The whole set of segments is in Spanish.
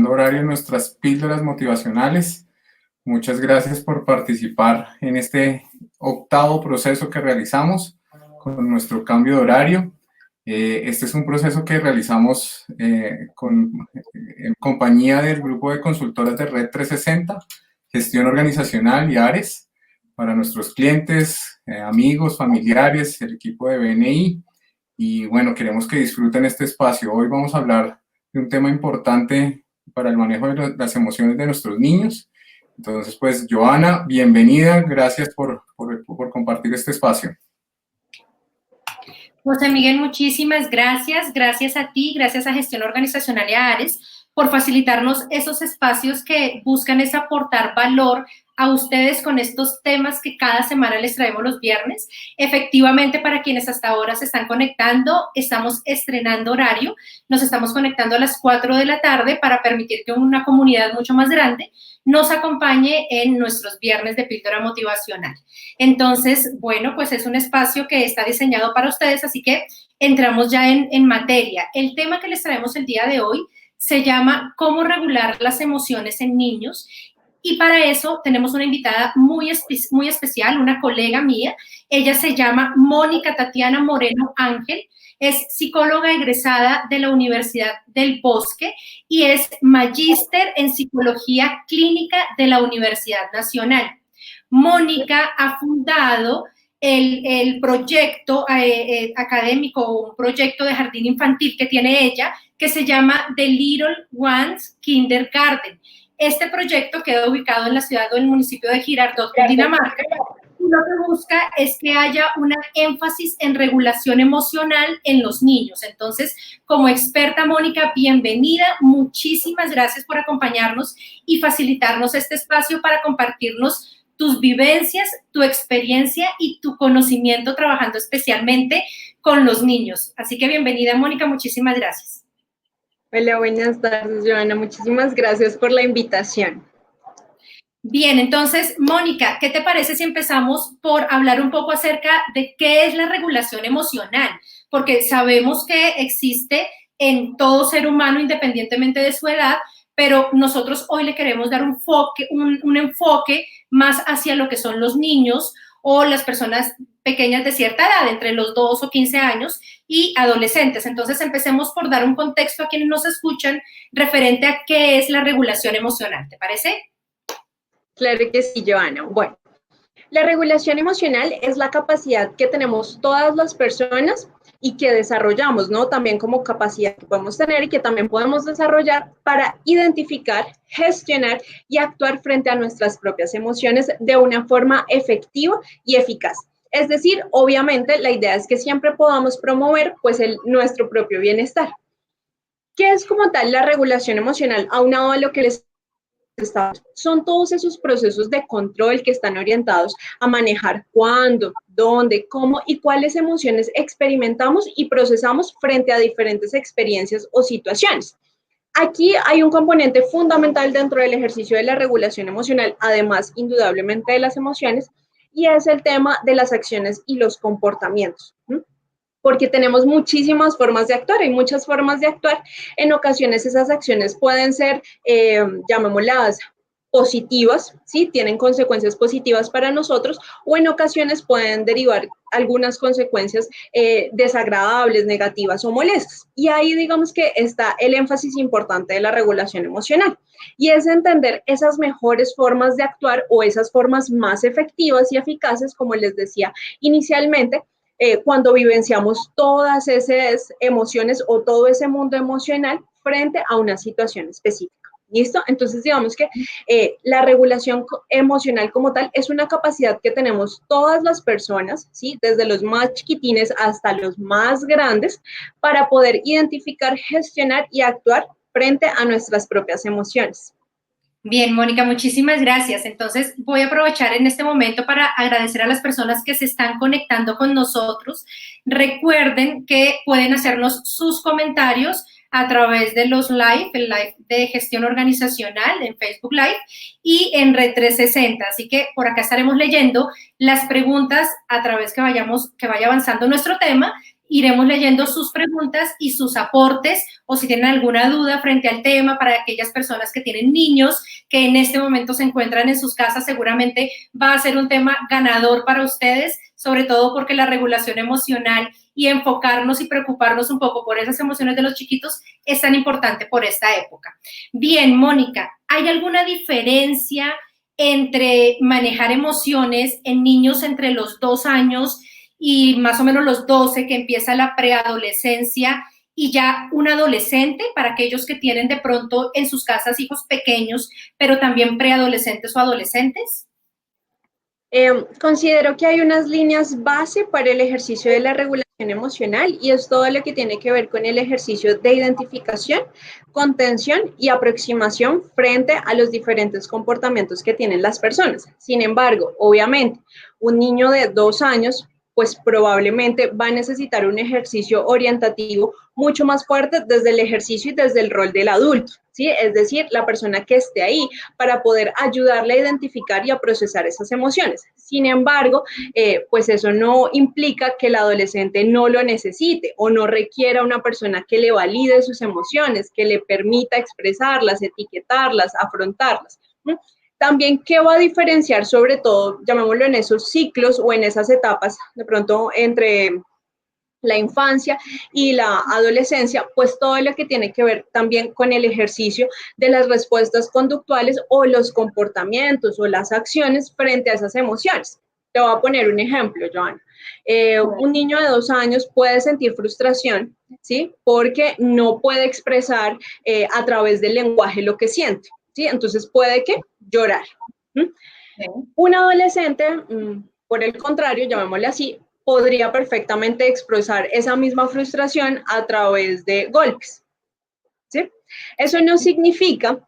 Ajustando Horario en nuestras píldoras motivacionales. Muchas gracias por participar en este octavo proceso que realizamos con nuestro cambio de horario. Este es un proceso que realizamos en compañía del grupo de consultoras de Red 360, Gestión Organizacional y ARES, para nuestros clientes, amigos, familiares, el equipo de BNI. Y bueno, queremos que disfruten este espacio. Hoy vamos a hablar de un tema importante para el manejo de las emociones de nuestros niños. Entonces, pues, Joana, bienvenida. Gracias por compartir este espacio. José Miguel, muchísimas gracias. Gracias a ti, gracias a Gestión Organizacional y a ARES por facilitarnos esos espacios que buscan es aportar valor a ustedes con estos temas que cada semana les traemos los viernes. Efectivamente, para quienes hasta ahora se están conectando, estamos estrenando horario. Nos estamos conectando a las 4 de la tarde para permitir que una comunidad mucho más grande nos acompañe en nuestros viernes de píldora motivacional. Entonces, bueno, pues es un espacio que está diseñado para ustedes, así que entramos ya en materia. El tema que les traemos el día de hoy se llama ¿Cómo regular las emociones en niños? Y para eso tenemos una invitada muy especial, una colega mía. Ella se llama Mónica Tatiana Moreno Ángel, es psicóloga egresada de la Universidad del Bosque y es magíster en psicología clínica de la Universidad Nacional. Mónica ha fundado el proyecto académico, un proyecto de jardín infantil que tiene ella, que se llama The Little Ones Kindergarten. Este proyecto queda ubicado en la ciudad o en el municipio de Girardot, Dinamarca, y lo que busca es que haya un énfasis en regulación emocional en los niños. Entonces, como experta, Mónica, bienvenida. Muchísimas gracias por acompañarnos y facilitarnos este espacio para compartirnos tus vivencias, tu experiencia y tu conocimiento trabajando especialmente con los niños. Así que bienvenida, Mónica, muchísimas gracias. Hola, buenas tardes, Joana. Muchísimas gracias por la invitación. Bien, entonces, Mónica, ¿qué te parece si empezamos por hablar un poco acerca de qué es la regulación emocional? Porque sabemos que existe en todo ser humano independientemente de su edad, pero nosotros hoy le queremos dar un enfoque más hacia lo que son los niños o las personas pequeñas de cierta edad, entre los 2 o 15 años y adolescentes. Entonces, empecemos por dar un contexto a quienes nos escuchan referente a qué es la regulación emocional. ¿Te parece? Claro que sí, Joana. Bueno, la regulación emocional es la capacidad que tenemos todas las personas y que desarrollamos, ¿no? También como capacidad que podemos tener y que también podemos desarrollar para identificar, gestionar y actuar frente a nuestras propias emociones de una forma efectiva y eficaz. Es decir, obviamente la idea es que siempre podamos promover pues nuestro propio bienestar. ¿Qué es como tal la regulación emocional? Aunado a lo que les son todos esos procesos de control que están orientados a manejar cuándo, dónde, cómo y cuáles emociones experimentamos y procesamos frente a diferentes experiencias o situaciones. Aquí hay un componente fundamental dentro del ejercicio de la regulación emocional, además indudablemente de las emociones, y es el tema de las acciones y los comportamientos. Porque tenemos muchísimas formas de actuar, hay muchas formas de actuar. En ocasiones esas acciones pueden ser, llamémoslas, positivas, ¿sí? Tienen consecuencias positivas para nosotros, o en ocasiones pueden derivar algunas consecuencias desagradables, negativas o molestas. Y ahí digamos que está el énfasis importante de la regulación emocional, y es entender esas mejores formas de actuar o esas formas más efectivas y eficaces, como les decía inicialmente, cuando vivenciamos todas esas emociones o todo ese mundo emocional frente a una situación específica. ¿Listo? Entonces, digamos que la regulación emocional como tal es una capacidad que tenemos todas las personas, ¿sí? Desde los más chiquitines hasta los más grandes, para poder identificar, gestionar y actuar frente a nuestras propias emociones. Bien, Mónica, muchísimas gracias. Entonces, voy a aprovechar en este momento para agradecer a las personas que se están conectando con nosotros. Recuerden que pueden hacernos sus comentarios a través de los live, el live de gestión organizacional en Facebook Live y en Red 360. Así que por acá estaremos leyendo las preguntas a través que vaya avanzando nuestro tema iremos leyendo sus preguntas y sus aportes, o si tienen alguna duda frente al tema, para aquellas personas que tienen niños que en este momento se encuentran en sus casas, seguramente va a ser un tema ganador para ustedes, sobre todo porque la regulación emocional y enfocarnos y preocuparnos un poco por esas emociones de los chiquitos es tan importante por esta época. Bien, Mónica, ¿hay alguna diferencia entre manejar emociones en niños entre los 2 años y más o menos los 12, que empieza la preadolescencia, y ya un adolescente, para aquellos que tienen de pronto en sus casas hijos pequeños, pero también preadolescentes o adolescentes? Considero que hay unas líneas base para el ejercicio de la regulación emocional y es todo lo que tiene que ver con el ejercicio de identificación, contención y aproximación frente a los diferentes comportamientos que tienen las personas. Sin embargo, obviamente, un niño de 2 años pues probablemente va a necesitar un ejercicio orientativo mucho más fuerte desde el ejercicio y desde el rol del adulto, ¿sí? Es decir, la persona que esté ahí para poder ayudarle a identificar y a procesar esas emociones. Sin embargo, pues eso no implica que el adolescente no lo necesite o no requiera una persona que le valide sus emociones, que le permita expresarlas, etiquetarlas, afrontarlas, ¿no? También, ¿qué va a diferenciar sobre todo, llamémoslo en esos ciclos o en esas etapas, de pronto entre la infancia y la adolescencia? Pues todo lo que tiene que ver también con el ejercicio de las respuestas conductuales o los comportamientos o las acciones frente a esas emociones. Te voy a poner un ejemplo, Joana. Un niño de 2 años puede sentir frustración, ¿sí? Porque no puede expresar a través del lenguaje lo que siente, ¿sí? Entonces puede que llorar. Un adolescente, por el contrario, llamémosle así, podría perfectamente expresar esa misma frustración a través de golpes, ¿sí? Eso no significa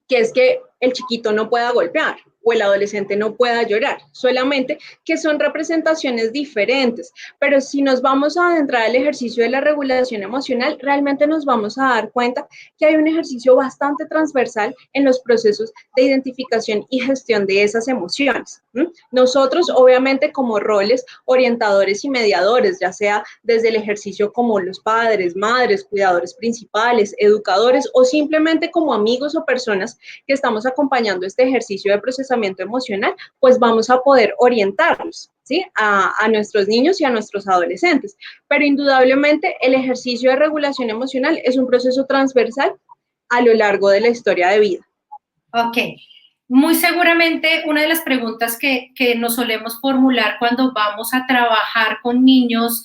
que es que el chiquito no pueda golpear o el adolescente no pueda llorar, solamente que son representaciones diferentes. Pero si nos vamos a adentrar al ejercicio de la regulación emocional, realmente nos vamos a dar cuenta que hay un ejercicio bastante transversal en los procesos de identificación y gestión de esas emociones. Nosotros, obviamente, como roles orientadores y mediadores, ya sea desde el ejercicio como los padres, madres, cuidadores principales, educadores o simplemente como amigos o personas que estamos acompañando este ejercicio de procesamiento emocional, pues vamos a poder orientarlos, ¿sí? A nuestros niños y a nuestros adolescentes. Pero indudablemente el ejercicio de regulación emocional es un proceso transversal a lo largo de la historia de vida. Ok. Muy seguramente una de las preguntas que nos solemos formular cuando vamos a trabajar con niños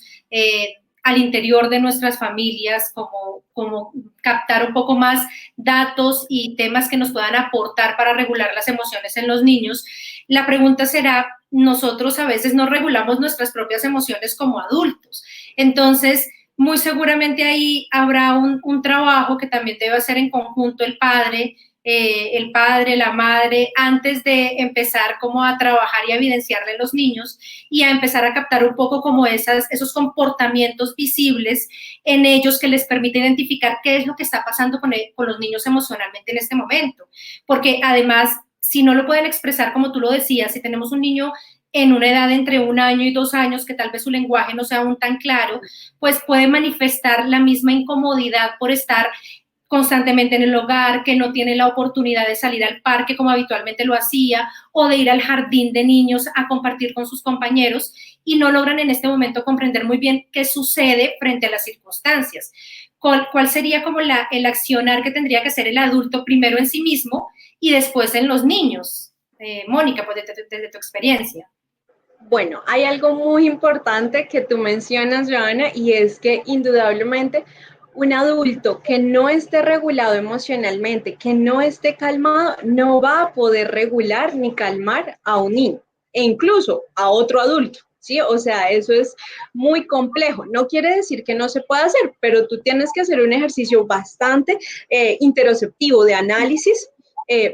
al interior de nuestras familias, como captar un poco más datos y temas que nos puedan aportar para regular las emociones en los niños, la pregunta será, nosotros a veces no regulamos nuestras propias emociones como adultos. Entonces, muy seguramente ahí habrá un trabajo que también debe hacer en conjunto el padre, la madre, antes de empezar como a trabajar y a evidenciarle a los niños y a empezar a captar un poco como esos comportamientos visibles en ellos que les permite identificar qué es lo que está pasando con los niños emocionalmente en este momento. Porque además, si no lo pueden expresar como tú lo decías, si tenemos un niño en una edad entre 1 año y 2 años, que tal vez su lenguaje no sea aún tan claro, pues puede manifestar la misma incomodidad por estar constantemente en el hogar, que no tiene la oportunidad de salir al parque como habitualmente lo hacía, o de ir al jardín de niños a compartir con sus compañeros, y no logran en este momento comprender muy bien qué sucede frente a las circunstancias. ¿Cuál sería como el accionar que tendría que hacer el adulto primero en sí mismo y después en los niños? Mónica, pues desde tu experiencia. Bueno, hay algo muy importante que tú mencionas, Joana, y es que indudablemente un adulto que no esté regulado emocionalmente, que no esté calmado, no va a poder regular ni calmar a un niño e incluso a otro adulto, ¿sí? O sea, eso es muy complejo. No quiere decir que no se pueda hacer, pero tú tienes que hacer un ejercicio bastante interoceptivo de análisis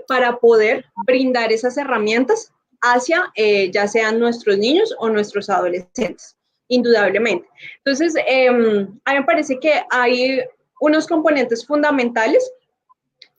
para poder brindar esas herramientas hacia ya sean nuestros niños o nuestros adolescentes, indudablemente. Entonces, a mí me parece que hay unos componentes fundamentales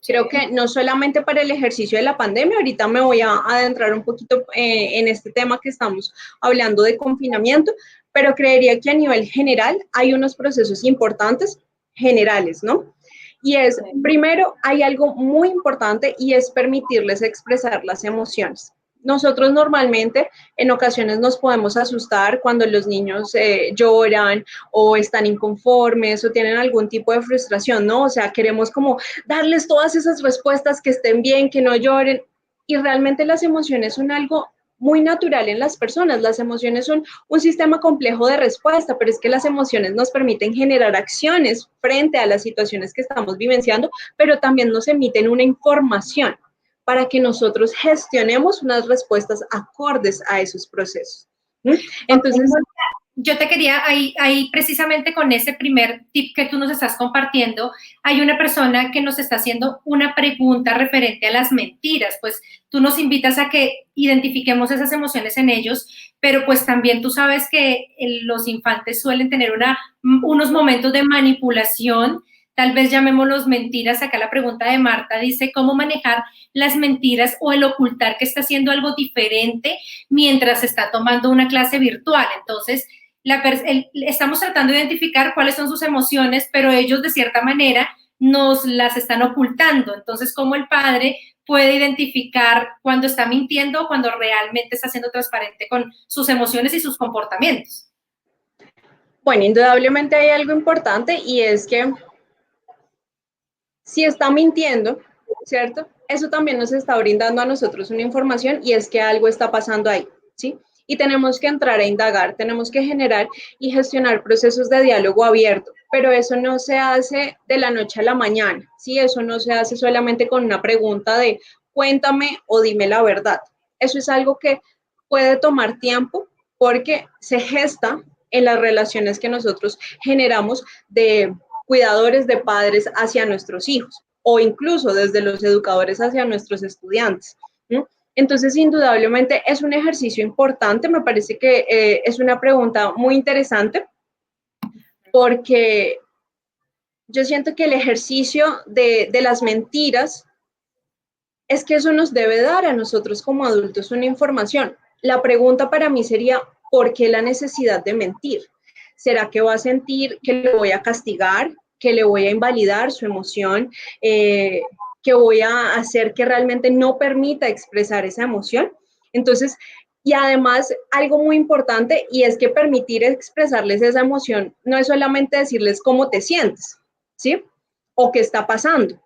Creo que no solamente para el ejercicio de la pandemia, ahorita me voy a adentrar un poquito en este tema que estamos hablando de confinamiento, pero creería que a nivel general hay unos procesos importantes generales, ¿no? Y es, primero, hay algo muy importante y es permitirles expresar las emociones. Nosotros normalmente en ocasiones nos podemos asustar cuando los niños lloran o están inconformes o tienen algún tipo de frustración, ¿no? O sea, queremos como darles todas esas respuestas que estén bien, que no lloren. Y realmente las emociones son algo muy natural en las personas. Las emociones son un sistema complejo de respuesta, pero es que las emociones nos permiten generar acciones frente a las situaciones que estamos vivenciando, pero también nos emiten una información para que nosotros gestionemos unas respuestas acordes a esos procesos. Entonces, yo te quería, ahí precisamente con ese primer tip que tú nos estás compartiendo, hay una persona que nos está haciendo una pregunta referente a las mentiras, pues tú nos invitas a que identifiquemos esas emociones en ellos, pero pues también tú sabes que los infantes suelen tener unos momentos de manipulación, tal vez llamémoslos mentiras. Acá la pregunta de Marta dice, ¿cómo manejar las mentiras o el ocultar que está haciendo algo diferente mientras está tomando una clase virtual? Entonces, estamos tratando de identificar cuáles son sus emociones, pero ellos de cierta manera nos las están ocultando. Entonces, ¿cómo el padre puede identificar cuando está mintiendo o cuando realmente está siendo transparente con sus emociones y sus comportamientos? Bueno, indudablemente hay algo importante y es que si está mintiendo, ¿cierto? Eso también nos está brindando a nosotros una información y es que algo está pasando ahí, ¿sí? Y tenemos que entrar a indagar, tenemos que generar y gestionar procesos de diálogo abierto, pero eso no se hace de la noche a la mañana, ¿sí? Eso no se hace solamente con una pregunta de cuéntame o dime la verdad. Eso es algo que puede tomar tiempo porque se gesta en las relaciones que nosotros generamos de cuidadores, de padres hacia nuestros hijos o incluso desde los educadores hacia nuestros estudiantes, ¿no? Entonces, indudablemente es un ejercicio importante, me parece que es una pregunta muy interesante porque yo siento que el ejercicio de las mentiras es que eso nos debe dar a nosotros como adultos una información. La pregunta para mí sería, ¿por qué la necesidad de mentir? ¿Será que va a sentir que le voy a castigar, que le voy a invalidar su emoción, que voy a hacer que realmente no permita expresar esa emoción? Entonces, y además, algo muy importante, y es que permitir expresarles esa emoción no es solamente decirles cómo te sientes, ¿sí? O qué está pasando.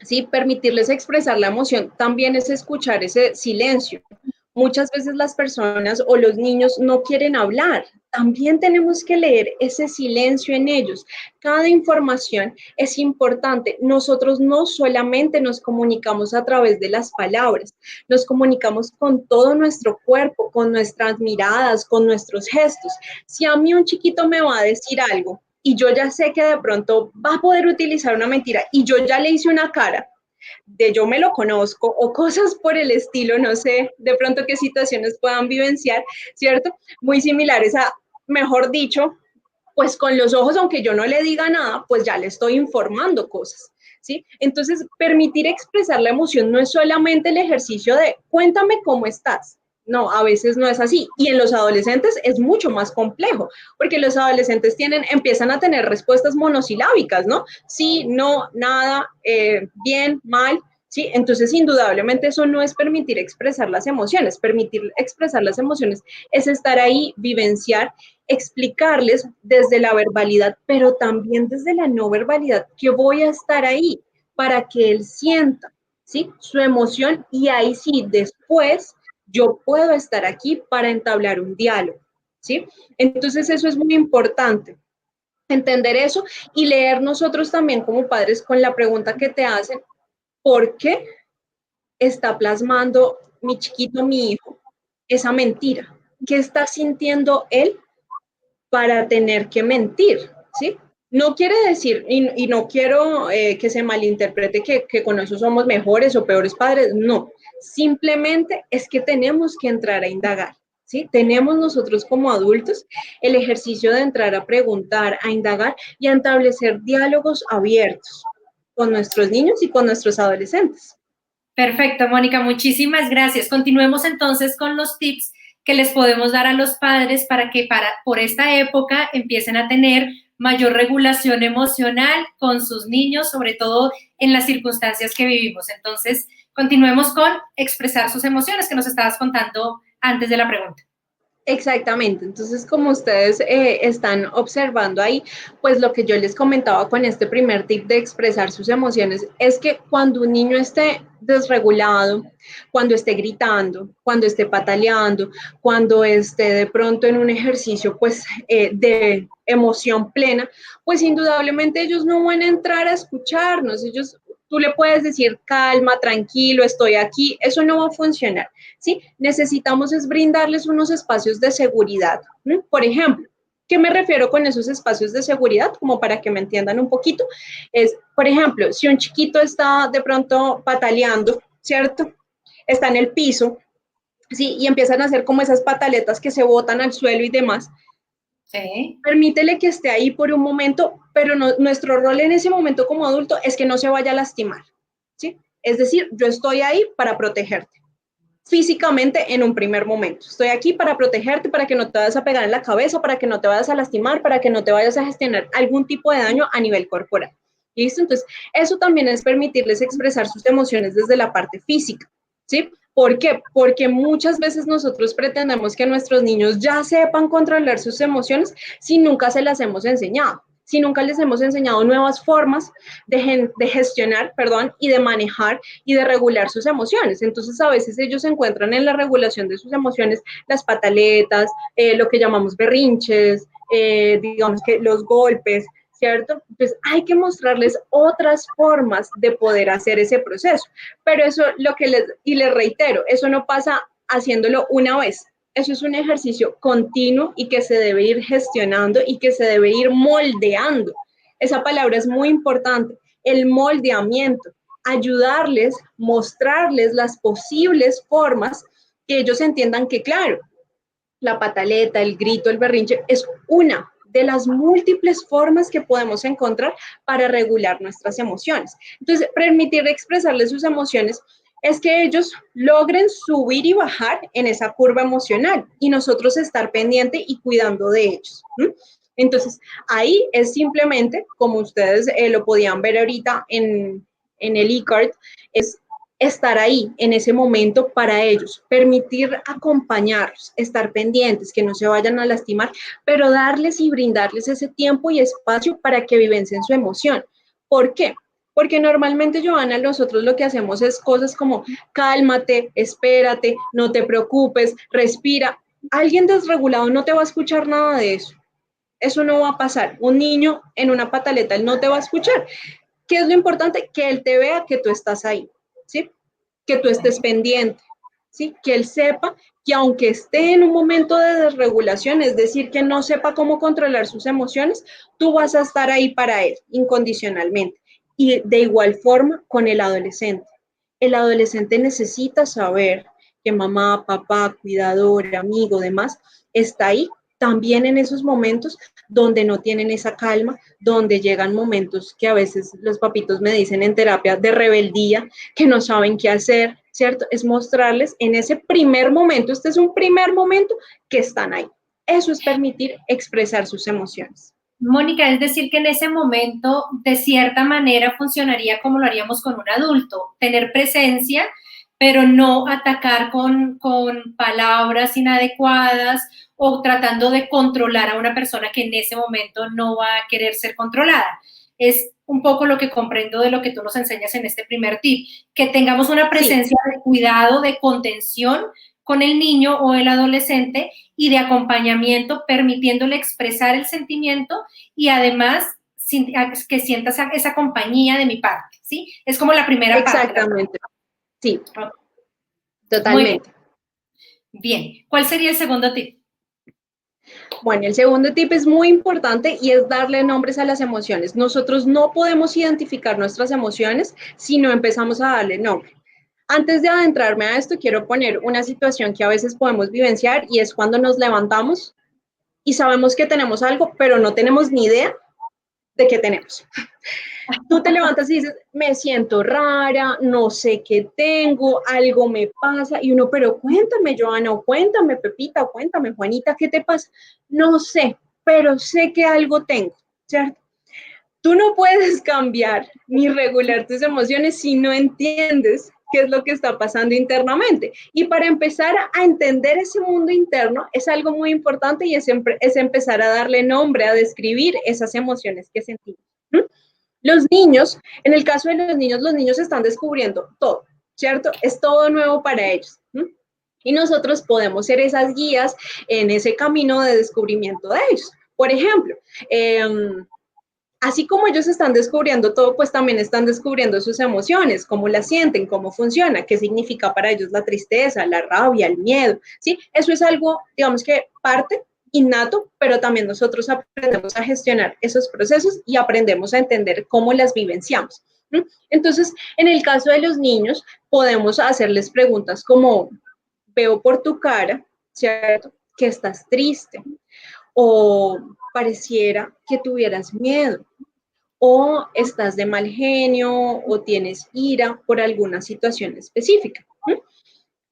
¿Sí? Permitirles expresar la emoción también es escuchar ese silencio. Muchas veces las personas o los niños no quieren hablar. También tenemos que leer ese silencio en ellos. Cada información es importante. Nosotros no solamente nos comunicamos a través de las palabras, nos comunicamos con todo nuestro cuerpo, con nuestras miradas, con nuestros gestos. Si a mí un chiquito me va a decir algo y yo ya sé que de pronto va a poder utilizar una mentira y yo ya le hice una cara de yo me lo conozco o cosas por el estilo, no sé de pronto qué situaciones puedan vivenciar, ¿cierto? Muy similares a, mejor dicho, pues con los ojos, aunque yo no le diga nada, pues ya le estoy informando cosas, ¿sí? Entonces, permitir expresar la emoción no es solamente el ejercicio de cuéntame cómo estás. No, a veces no es así. Y en los adolescentes es mucho más complejo, porque los adolescentes empiezan a tener respuestas monosilábicas, ¿no? Sí, no, nada, bien, mal, ¿sí? Entonces, indudablemente eso no es permitir expresar las emociones. Permitir expresar las emociones es estar ahí, vivenciar, explicarles desde la verbalidad, pero también desde la no verbalidad, que voy a estar ahí para que él sienta, ¿sí? Su emoción y ahí sí, después yo puedo estar aquí para entablar un diálogo, ¿sí? Entonces eso es muy importante, entender eso y leer nosotros también como padres con la pregunta que te hacen, ¿por qué está plasmando mi chiquito, mi hijo, esa mentira? ¿Qué está sintiendo él para tener que mentir? ¿Sí? No quiere decir, y no quiero que se malinterprete que con eso somos mejores o peores padres, no. Simplemente es que tenemos que entrar a indagar, ¿sí? Tenemos nosotros como adultos el ejercicio de entrar a preguntar, a indagar y a establecer diálogos abiertos. con nuestros niños y con nuestros adolescentes. Perfecto, Mónica, muchísimas gracias. Continuemos entonces con los tips que les podemos dar a los padres para que por esta época empiecen a tener mayor regulación emocional con sus niños, sobre todo en las circunstancias que vivimos. Entonces, continuemos con expresar sus emociones que nos estabas contando antes de la pregunta. Exactamente, entonces como ustedes están observando ahí, pues lo que yo les comentaba con este primer tip de expresar sus emociones es que cuando un niño esté desregulado, cuando esté gritando, cuando esté pataleando, cuando esté de pronto en un ejercicio pues de emoción plena, pues indudablemente ellos no van a entrar a escucharnos, tú le puedes decir calma, tranquilo, estoy aquí, eso no va a funcionar. ¿Sí? Necesitamos es brindarles unos espacios de seguridad. ¿No? Por ejemplo, ¿qué me refiero con esos espacios de seguridad? Como para que me entiendan un poquito. Es, por ejemplo, si un chiquito está de pronto pataleando, ¿cierto? Está en el piso, ¿sí? Y empiezan a hacer como esas pataletas que se botan al suelo y demás. Sí. Permítele que esté ahí por un momento, pero nuestro rol en ese momento como adulto es que no se vaya a lastimar, ¿sí? Es decir, yo estoy ahí para protegerte físicamente en un primer momento. Estoy aquí para protegerte, para que no te vayas a pegar en la cabeza, para que no te vayas a lastimar, para que no te vayas a gestionar algún tipo de daño a nivel corporal. ¿Listo? Entonces, eso también es permitirles expresar sus emociones desde la parte física, ¿sí? ¿Por qué? Porque muchas veces nosotros pretendemos que nuestros niños ya sepan controlar sus emociones si nunca se las hemos enseñado, si nunca les hemos enseñado nuevas formas de gestionar, perdón, y de manejar y de regular sus emociones. Entonces, a veces ellos encuentran en la regulación de sus emociones las pataletas, lo que llamamos berrinches, digamos que los golpes, ¿cierto? Pues hay que mostrarles otras formas de poder hacer ese proceso. Pero eso, les reitero, eso no pasa haciéndolo una vez. Eso es un ejercicio continuo y que se debe ir gestionando y que se debe ir moldeando. Esa palabra es muy importante, el moldeamiento, ayudarles, mostrarles las posibles formas que ellos entiendan que, claro, la pataleta, el grito, el berrinche, es una de las múltiples formas que podemos encontrar para regular nuestras emociones. Entonces, permitir expresarles sus emociones es que ellos logren subir y bajar en esa curva emocional y nosotros estar pendiente y cuidando de ellos. Entonces, ahí es simplemente, como ustedes lo podían ver ahorita en el e-card, es estar ahí en ese momento para ellos, permitir acompañarlos, estar pendientes, que no se vayan a lastimar, pero darles y brindarles ese tiempo y espacio para que vivencien su emoción. ¿Por qué? Porque normalmente, Joana, nosotros lo que hacemos es cosas como cálmate, espérate, no te preocupes, respira. Alguien desregulado no te va a escuchar nada de eso. Eso no va a pasar. Un niño en una pataleta, él no te va a escuchar. ¿Qué es lo importante? Que él te vea que tú estás ahí, ¿sí? Que tú estés pendiente, ¿sí? Que él sepa que aunque esté en un momento de desregulación, es decir, que no sepa cómo controlar sus emociones, tú vas a estar ahí para él incondicionalmente. Y de igual forma con el adolescente. El adolescente necesita saber que mamá, papá, cuidador, amigo, demás, está ahí también en esos momentos donde no tienen esa calma, donde llegan momentos que a veces los papitos me dicen en terapia de rebeldía, que no saben qué hacer, ¿cierto? Es mostrarles en ese primer momento, este es un primer momento que están ahí. Eso es permitir expresar sus emociones. Mónica, es decir, que en ese momento, de cierta manera, funcionaría como lo haríamos con un adulto, tener presencia, pero no atacar con palabras inadecuadas o tratando de controlar a una persona que en ese momento no va a querer ser controlada. Es un poco lo que comprendo de lo que tú nos enseñas en este primer tip, que tengamos una presencia de cuidado, de contención con el niño o el adolescente y de acompañamiento, permitiéndole expresar el sentimiento y además que sientas esa compañía de mi parte, ¿sí? Es como la primera parte. Exactamente. Sí, totalmente. totalmente. Bien, ¿cuál sería el segundo tip? Bueno, el segundo tip es muy importante y es darle nombres a las emociones. Nosotros no podemos identificar nuestras emociones si no empezamos a darle nombre. Antes de adentrarme a esto, quiero poner una situación que a veces podemos vivenciar y es cuando nos levantamos y sabemos que tenemos algo, pero no tenemos ni idea de qué tenemos. Tú te levantas y dices, me siento rara, no sé qué tengo, algo me pasa, y uno, pero cuéntame, Joana, o cuéntame, Pepita, o cuéntame, Juanita, ¿qué te pasa? No sé, pero sé que algo tengo, ¿cierto? Tú no puedes cambiar ni regular tus emociones si no entiendes qué es lo que está pasando internamente. Y para empezar a entender ese mundo interno es algo muy importante y es empezar a darle nombre, a describir esas emociones que sentimos. ¿Mm? Los niños, en el caso de los niños están descubriendo todo, ¿cierto? Es todo nuevo para ellos. Y nosotros podemos ser esas guías en ese camino de descubrimiento de ellos. Por ejemplo, así como ellos están descubriendo todo, pues también están descubriendo sus emociones, cómo las sienten, cómo funciona, qué significa para ellos la tristeza, la rabia, el miedo, ¿sí? Eso es algo, digamos que parte innato, pero también nosotros aprendemos a gestionar esos procesos y aprendemos a entender cómo las vivenciamos. ¿Sí? Entonces, en el caso de los niños, podemos hacerles preguntas como, veo por tu cara, ¿cierto? Que estás triste o pareciera que tuvieras miedo o estás de mal genio o tienes ira por alguna situación específica.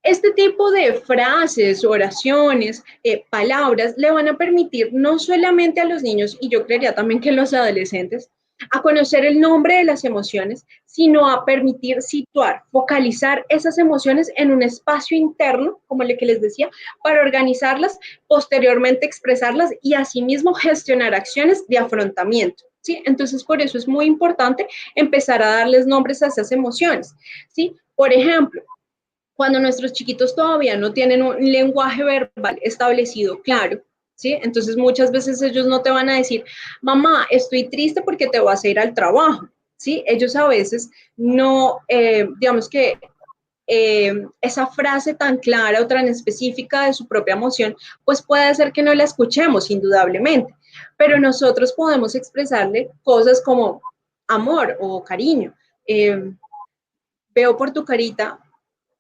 Este tipo de frases, oraciones, palabras le van a permitir no solamente a los niños, y yo creería también que a los adolescentes, a conocer el nombre de las emociones, sino a permitir situar, focalizar esas emociones en un espacio interno, como el que les decía, para organizarlas, posteriormente expresarlas y asimismo gestionar acciones de afrontamiento. ¿Sí? Entonces, por eso es muy importante empezar a darles nombres a esas emociones. ¿Sí? Por ejemplo, cuando nuestros chiquitos todavía no tienen un lenguaje verbal establecido claro, ¿sí? Entonces muchas veces ellos no te van a decir, mamá, estoy triste porque te vas a ir al trabajo, ¿sí? Ellos a veces no, digamos que esa frase tan clara o tan específica de su propia emoción, pues puede ser que no la escuchemos, indudablemente, pero nosotros podemos expresarle cosas como amor o cariño. Veo por tu carita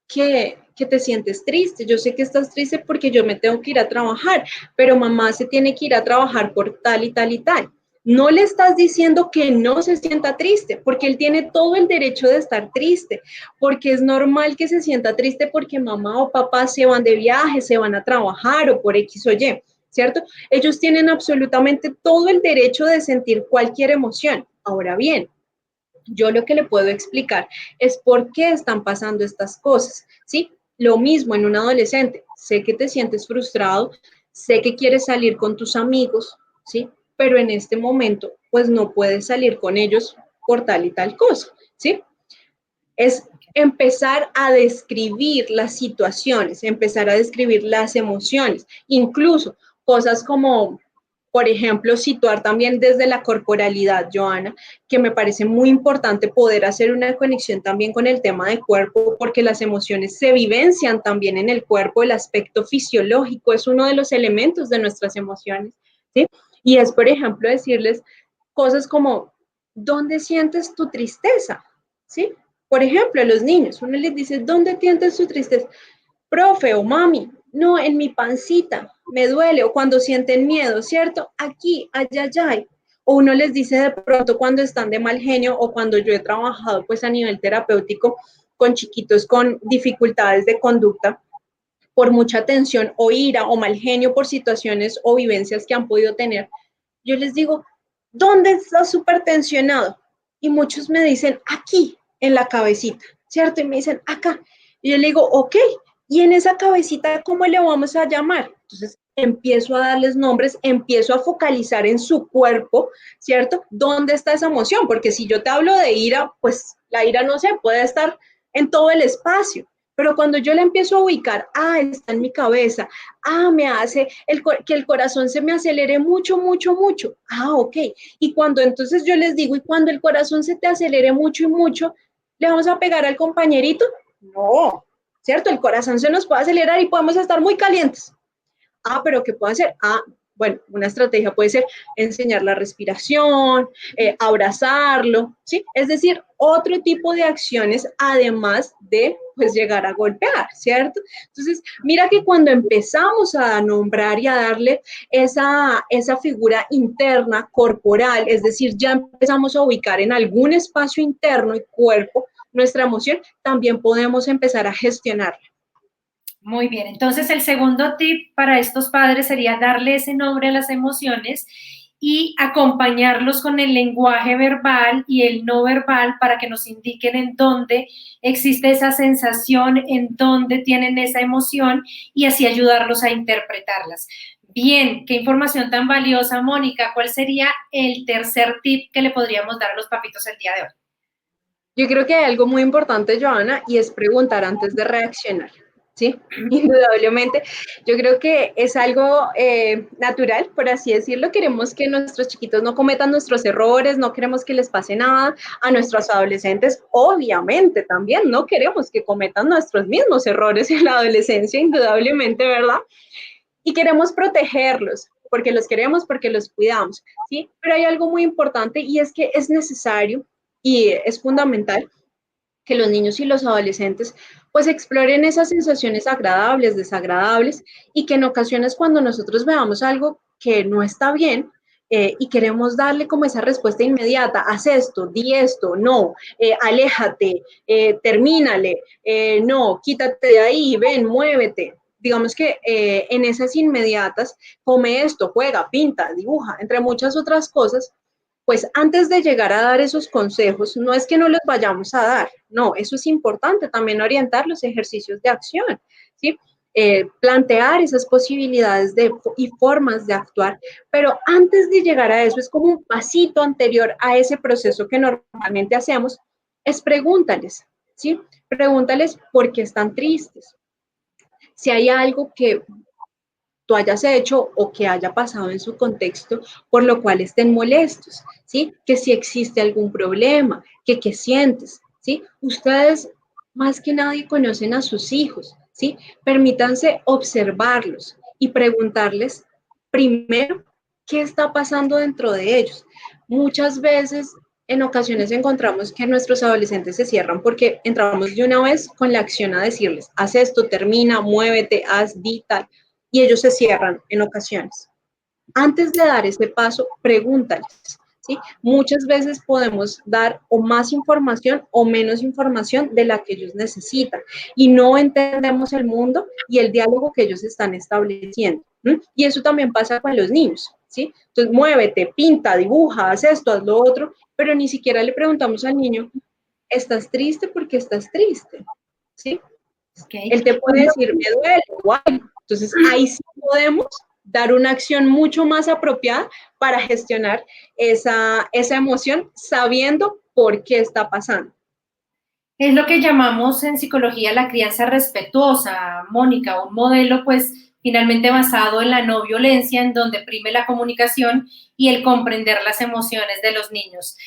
que te sientes triste. Yo sé que estás triste porque yo me tengo que ir a trabajar, pero mamá se tiene que ir a trabajar por tal y tal y tal. No le estás diciendo que no se sienta triste, porque él tiene todo el derecho de estar triste, porque es normal que se sienta triste porque mamá o papá se van de viaje, se van a trabajar o por X o Y, ¿cierto? Ellos tienen absolutamente todo el derecho de sentir cualquier emoción. Ahora bien, yo lo que le puedo explicar es por qué están pasando estas cosas, ¿sí? Lo mismo en un adolescente. Sé que te sientes frustrado, sé que quieres salir con tus amigos, ¿sí? Pero en este momento, pues no puedes salir con ellos por tal y tal cosa, ¿sí? Es empezar a describir las situaciones, empezar a describir las emociones, incluso cosas como, por ejemplo, situar también desde la corporalidad, Joana, que me parece muy importante poder hacer una conexión también con el tema del cuerpo, porque las emociones se vivencian también en el cuerpo, el aspecto fisiológico es uno de los elementos de nuestras emociones, ¿sí? Y es, por ejemplo, decirles cosas como, ¿dónde sientes tu tristeza? ¿Sí? Por ejemplo, a los niños, uno les dice, ¿dónde sientes su tristeza? Profe o mami, no, en mi pancita, me duele, o cuando sienten miedo, ¿cierto? Aquí, allá, allá. O uno les dice de pronto cuando están de mal genio o cuando yo he trabajado pues a nivel terapéutico con chiquitos con dificultades de conducta por mucha tensión o ira o mal genio por situaciones o vivencias que han podido tener, yo les digo, ¿dónde estás súper tensionado? Y muchos me dicen, aquí, en la cabecita, ¿cierto? Y me dicen, acá. Y yo le digo, ok, ¿y en esa cabecita cómo le vamos a llamar? Entonces empiezo a darles nombres, empiezo a focalizar en su cuerpo, ¿cierto? ¿Dónde está esa emoción? Porque si yo te hablo de ira, pues la ira, no sé, puede estar en todo el espacio. Pero cuando yo la empiezo a ubicar, está en mi cabeza, me hace que el corazón se me acelere mucho, mucho, mucho. Ok. Y cuando entonces yo les digo, y cuando el corazón se te acelere mucho y mucho, ¿le vamos a pegar al compañerito? No, ¿cierto? El corazón se nos puede acelerar y podemos estar muy calientes. Pero ¿qué puedo hacer? Bueno, una estrategia puede ser enseñar la respiración, abrazarlo, ¿sí? Es decir, otro tipo de acciones además de, pues, llegar a golpear, ¿cierto? Entonces, mira que cuando empezamos a nombrar y a darle esa figura interna, corporal, es decir, ya empezamos a ubicar en algún espacio interno y cuerpo nuestra emoción, también podemos empezar a gestionarla. Muy bien, entonces el segundo tip para estos padres sería darle ese nombre a las emociones y acompañarlos con el lenguaje verbal y el no verbal para que nos indiquen en dónde existe esa sensación, en dónde tienen esa emoción y así ayudarlos a interpretarlas. Bien, qué información tan valiosa, Mónica. ¿Cuál sería el tercer tip que le podríamos dar a los papitos el día de hoy? Yo creo que hay algo muy importante, Joana, y es preguntar antes de reaccionar, ¿sí? Indudablemente, yo creo que es algo natural, por así decirlo. Queremos que nuestros chiquitos no cometan nuestros errores, no queremos que les pase nada. A nuestros adolescentes, obviamente, también no queremos que cometan nuestros mismos errores en la adolescencia, indudablemente, ¿verdad? Y queremos protegerlos, porque los queremos, porque los cuidamos, ¿sí? Pero hay algo muy importante y es que es necesario y es fundamental que los niños y los adolescentes pues exploren esas sensaciones agradables, desagradables, y que en ocasiones cuando nosotros veamos algo que no está bien, y queremos darle como esa respuesta inmediata, haz esto, di esto, no, aléjate, termínale, no, quítate de ahí, ven, muévete. Digamos que en esas inmediatas, come esto, juega, pinta, dibuja, entre muchas otras cosas, pues antes de llegar a dar esos consejos, no es que no los vayamos a dar, no, eso es importante, también orientar los ejercicios de acción, ¿sí? Plantear esas posibilidades y formas de actuar, pero antes de llegar a eso, es como un pasito anterior a ese proceso que normalmente hacemos, es pregúntales, ¿sí? Pregúntales por qué están tristes, si hay algo que tú hayas hecho o que haya pasado en su contexto por lo cual estén molestos, ¿sí? Que si existe algún problema, que qué sientes, ¿sí? Ustedes más que nadie conocen a sus hijos, ¿sí? Permítanse observarlos y preguntarles primero qué está pasando dentro de ellos. Muchas veces, en ocasiones encontramos que nuestros adolescentes se cierran porque entramos de una vez con la acción a decirles, haz esto, termina, muévete, haz, di tal, y ellos se cierran en ocasiones. Antes de dar ese paso, pregúntales, ¿sí? Muchas veces podemos dar o más información o menos información de la que ellos necesitan y no entendemos el mundo y el diálogo que ellos están estableciendo. ¿Sí? Y eso también pasa con los niños, ¿sí? Entonces, muévete, pinta, dibuja, haz esto, haz lo otro, pero ni siquiera le preguntamos al niño, ¿estás triste? ¿Por qué estás triste? ¿Sí? Okay. Él te puede decir, me duele o algo. Entonces, ahí sí podemos dar una acción mucho más apropiada para gestionar esa emoción sabiendo por qué está pasando. Es lo que llamamos en psicología la crianza respetuosa, Mónica, un modelo pues finalmente basado en la no violencia, en donde prime la comunicación y el comprender las emociones de los niños.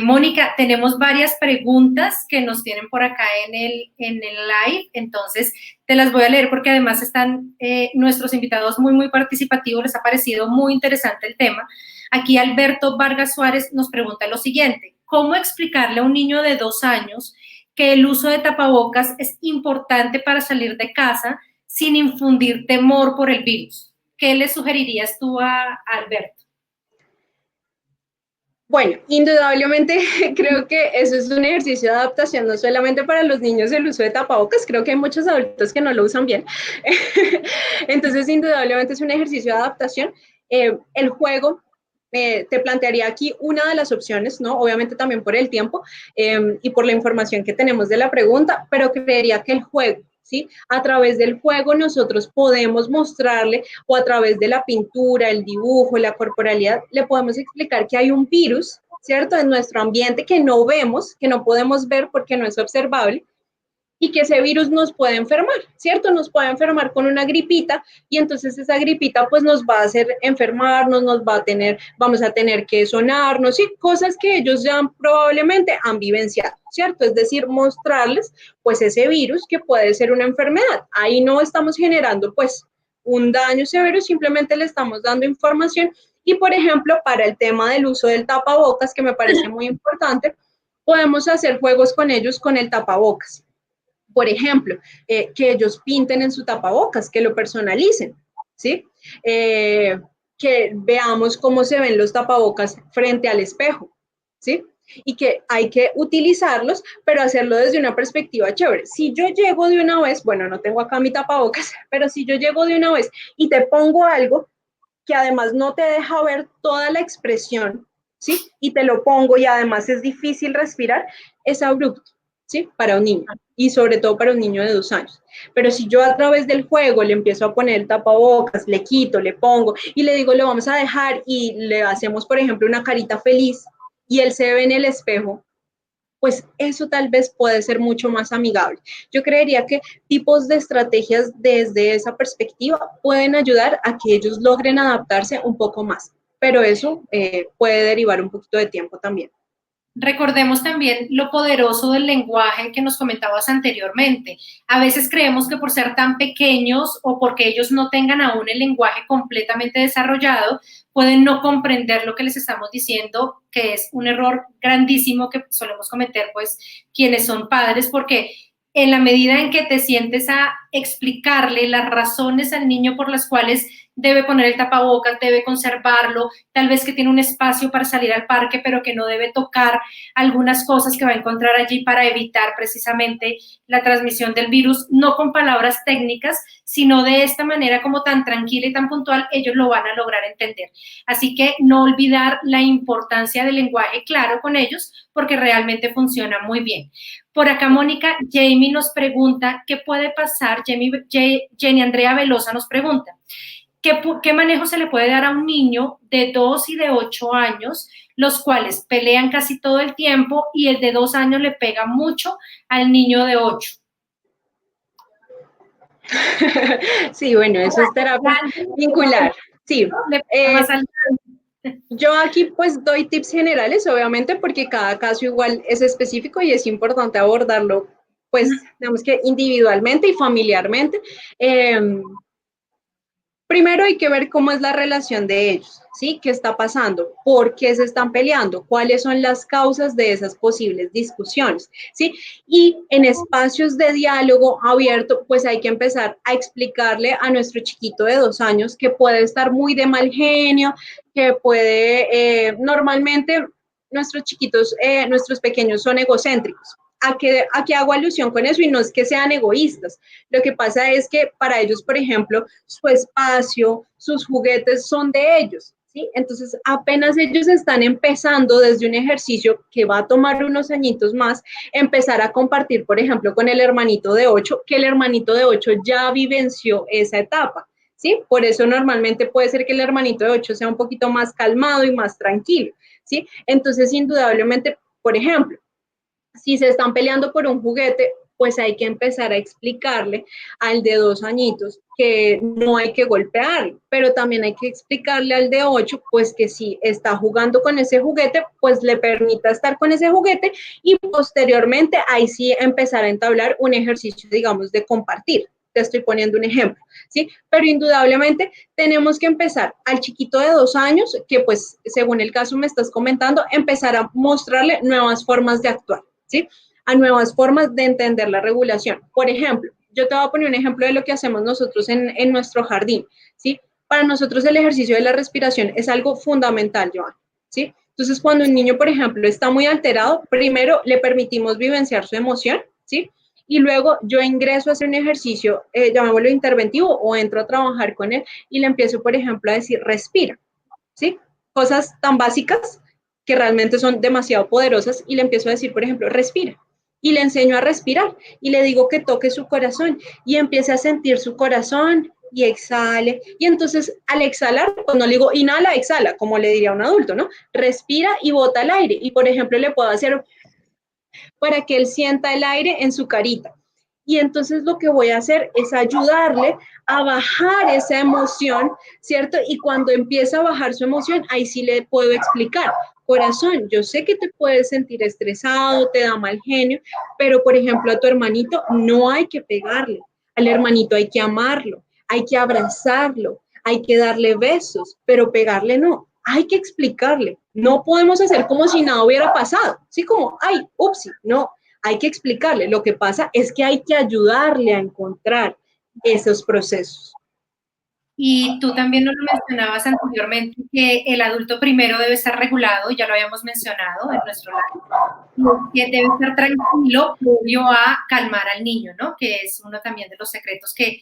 Mónica, tenemos varias preguntas que nos tienen por acá en el live, entonces te las voy a leer porque además están nuestros invitados muy participativos, les ha parecido muy interesante el tema. Aquí Alberto Vargas Suárez nos pregunta lo siguiente: ¿cómo explicarle a un niño de 2 años que el uso de tapabocas es importante para salir de casa sin infundir temor por el virus? ¿Qué le sugerirías tú a Alberto? Bueno, indudablemente creo que eso es un ejercicio de adaptación, no solamente para los niños el uso de tapabocas, creo que hay muchos adultos que no lo usan bien. Entonces, indudablemente es un ejercicio de adaptación. El juego, te plantearía aquí una de las opciones, ¿no? Obviamente también por el tiempo y por la información que tenemos de la pregunta, pero creería que el juego, ¿sí? A través del juego nosotros podemos mostrarle, o a través de la pintura, el dibujo, la corporalidad, le podemos explicar que hay un virus, ¿cierto? En nuestro ambiente que no vemos, que no podemos ver porque no es observable, y que ese virus nos puede enfermar, ¿cierto? Nos puede enfermar con una gripita y entonces esa gripita pues nos va a hacer enfermarnos, vamos a tener que sonarnos, ¿sí? Cosas que ellos ya probablemente han vivenciado, ¿cierto? Es decir, mostrarles pues ese virus que puede ser una enfermedad. Ahí no estamos generando pues un daño severo, simplemente le estamos dando información. Y, por ejemplo, para el tema del uso del tapabocas, que me parece muy importante, podemos hacer juegos con ellos con el tapabocas. Por ejemplo, que ellos pinten en su tapabocas, que lo personalicen, ¿sí? Que veamos cómo se ven los tapabocas frente al espejo, ¿sí? Y que hay que utilizarlos, pero hacerlo desde una perspectiva chévere. Si yo llego de una vez, bueno, no tengo acá mi tapabocas, pero si yo llego de una vez y te pongo algo que además no te deja ver toda la expresión, ¿sí? Y te lo pongo y además es difícil respirar, es abrupto, ¿sí? Para un niño y sobre todo para un niño de 2 años. Pero si yo a través del juego le empiezo a poner el tapabocas, le quito, le pongo y le digo, lo vamos a dejar y le hacemos, por ejemplo, una carita feliz y él se ve en el espejo, pues eso tal vez puede ser mucho más amigable. Yo creería que tipos de estrategias desde esa perspectiva pueden ayudar a que ellos logren adaptarse un poco más, pero eso puede derivar un poquito de tiempo también. Recordemos también lo poderoso del lenguaje que nos comentabas anteriormente. A veces creemos que por ser tan pequeños o porque ellos no tengan aún el lenguaje completamente desarrollado, pueden no comprender lo que les estamos diciendo, que es un error grandísimo que solemos cometer pues quienes son padres, porque en la medida en que te sientes a explicarle las razones al niño por las cuales debe poner el tapabocas, debe conservarlo, tal vez que tiene un espacio para salir al parque, pero que no debe tocar algunas cosas que va a encontrar allí para evitar precisamente la transmisión del virus, no con palabras técnicas, sino de esta manera como tan tranquila y tan puntual, ellos lo van a lograr entender. Así que no olvidar la importancia del lenguaje claro con ellos, porque realmente funciona muy bien. Por acá, Mónica, Jamie nos pregunta, ¿qué puede pasar? Jenny Andrea Velosa nos pregunta, ¿qué manejo se le puede dar a un niño de 2 y de 8 años, los cuales pelean casi todo el tiempo y el de 2 años le pega mucho al niño de 8? Sí, bueno, eso es terapia vincular. Sí. Yo aquí pues doy tips generales, obviamente, porque cada caso igual es específico y es importante abordarlo, pues, digamos que individualmente y familiarmente. Primero hay que ver cómo es la relación de ellos, ¿sí? ¿Qué está pasando? ¿Por qué se están peleando? ¿Cuáles son las causas de esas posibles discusiones? ¿Sí? Y en espacios de diálogo abierto, pues hay que empezar a explicarle a nuestro chiquito de 2 años que puede estar muy de mal genio, que puede, normalmente nuestros chiquitos, nuestros pequeños son egocéntricos. ¿A qué hago alusión con eso? Y no es que sean egoístas. Lo que pasa es que para ellos, por ejemplo, su espacio, sus juguetes son de ellos, ¿sí? Entonces, apenas ellos están empezando desde un ejercicio que va a tomar unos añitos más, empezar a compartir, por ejemplo, con el hermanito de 8, que el hermanito de 8 ya vivenció esa etapa, ¿sí? Por eso normalmente puede ser que el hermanito de 8 sea un poquito más calmado y más tranquilo, ¿sí? Entonces, indudablemente, por ejemplo, si se están peleando por un juguete, pues hay que empezar a explicarle al de 2 añitos que no hay que golpearlo, pero también hay que explicarle al de 8, pues que si está jugando con ese juguete, pues le permita estar con ese juguete y posteriormente ahí sí empezar a entablar un ejercicio, digamos, de compartir. Te estoy poniendo un ejemplo, ¿sí? Pero indudablemente tenemos que empezar al chiquito de 2 años, que pues según el caso me estás comentando, empezar a mostrarle nuevas formas de actuar, ¿sí? A nuevas formas de entender la regulación. Por ejemplo, yo te voy a poner un ejemplo de lo que hacemos nosotros en nuestro jardín, ¿sí? Para nosotros el ejercicio de la respiración es algo fundamental, Joan, ¿sí? Entonces, cuando un niño, por ejemplo, está muy alterado, primero le permitimos vivenciar su emoción, ¿sí? Y luego yo ingreso a hacer un ejercicio, llamémoslo interventivo, o entro a trabajar con él y le empiezo, por ejemplo, a decir, respira, ¿sí? Cosas tan básicas que realmente son demasiado poderosas y le empiezo a decir, por ejemplo, respira. Y le enseño a respirar y le digo que toque su corazón y empiece a sentir su corazón y exhale. Y entonces al exhalar, pues no le digo inhala, exhala, como le diría a un adulto, ¿no? Respira y bota el aire. Y por ejemplo, le puedo hacer para que él sienta el aire en su carita. Y entonces lo que voy a hacer es ayudarle a bajar esa emoción, ¿cierto? Y cuando empieza a bajar su emoción, ahí sí le puedo explicar, corazón, yo sé que te puedes sentir estresado, te da mal genio, pero por ejemplo a tu hermanito no hay que pegarle, al hermanito hay que amarlo, hay que abrazarlo, hay que darle besos, pero pegarle no, hay que explicarle. No podemos hacer como si nada hubiera pasado, ¿sí? Como, ay, upsi, no, hay que explicarle. Lo que pasa es que hay que ayudarle a encontrar esos procesos. Y tú también nos lo mencionabas anteriormente, que el adulto primero debe estar regulado, ya lo habíamos mencionado en nuestro live, que debe estar tranquilo previo a calmar al niño, ¿no? Que es uno también de los secretos que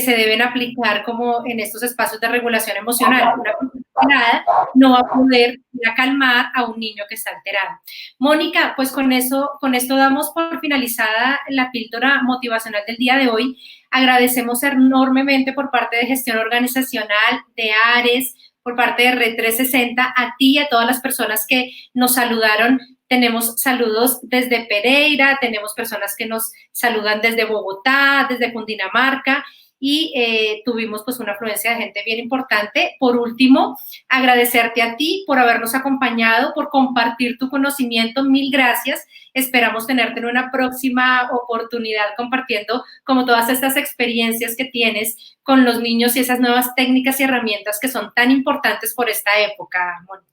se deben aplicar como en estos espacios de regulación emocional. Una persona alterada no va a poder ir a calmar a un niño que está alterado. Mónica, pues con esto damos por finalizada la píldora motivacional del día de hoy. Agradecemos enormemente por parte de gestión organizacional, de ARES, por parte de Red 360, a ti y a todas las personas que nos saludaron. Tenemos saludos desde Pereira, tenemos personas que nos saludan desde Bogotá, desde Cundinamarca, y tuvimos pues una afluencia de gente bien importante. Por último, agradecerte a ti por habernos acompañado, por compartir tu conocimiento. Mil gracias. Esperamos tenerte en una próxima oportunidad compartiendo como todas estas experiencias que tienes con los niños y esas nuevas técnicas y herramientas que son tan importantes por esta época, Mónica.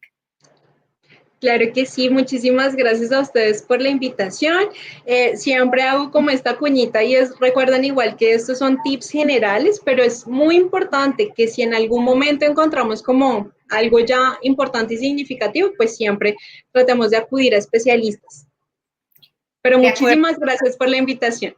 Claro que sí, muchísimas gracias a ustedes por la invitación. Siempre hago como esta cuñita y recuerden igual que estos son tips generales, pero es muy importante que si en algún momento encontramos como algo ya importante y significativo, pues siempre tratemos de acudir a especialistas. Pero muchísimas gracias por la invitación.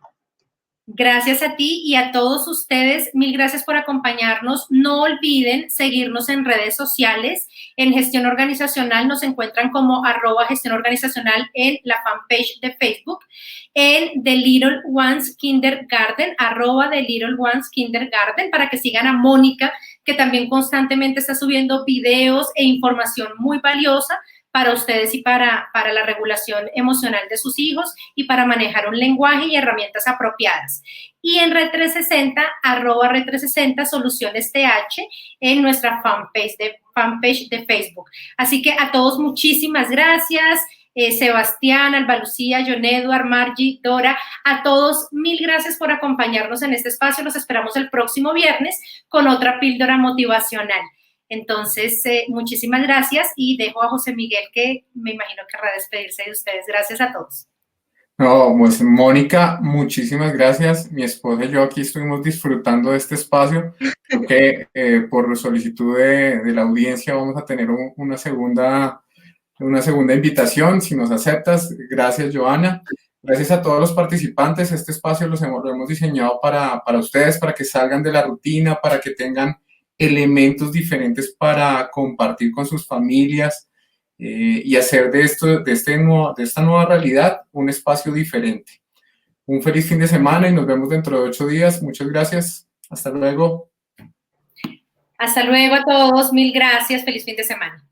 Gracias a ti y a todos ustedes, mil gracias por acompañarnos. No olviden seguirnos en redes sociales. En Gestión Organizacional nos encuentran como @gestionorganizacional en la fanpage de Facebook. En The Little Ones Kindergarten, @The Little Ones Kindergarten, para que sigan a Mónica, que también constantemente está subiendo videos e información muy valiosa para ustedes y para la regulación emocional de sus hijos y para manejar un lenguaje y herramientas apropiadas. Y en Red 360, @Red 360 Soluciones TH en nuestra fanpage de Facebook. Así que a todos muchísimas gracias. Sebastián, Alba Lucía, John Edward, Margie, Dora, a todos mil gracias por acompañarnos en este espacio. Los esperamos el próximo viernes con otra píldora motivacional. Entonces, muchísimas gracias y dejo a José Miguel, que me imagino querrá despedirse de ustedes. Gracias a todos. No, pues Mónica, muchísimas gracias. Mi esposa y yo aquí estuvimos disfrutando de este espacio. Creo que por solicitud de la audiencia vamos a tener una segunda invitación, si nos aceptas. Gracias, Joana. Gracias a todos los participantes. Este espacio lo hemos diseñado para ustedes, para que salgan de la rutina, para que tengan elementos diferentes para compartir con sus familias y hacer de esta nueva realidad un espacio diferente. Un feliz fin de semana y nos vemos dentro de 8 días. Muchas gracias. Hasta luego. Hasta luego a todos. Mil gracias. Feliz fin de semana.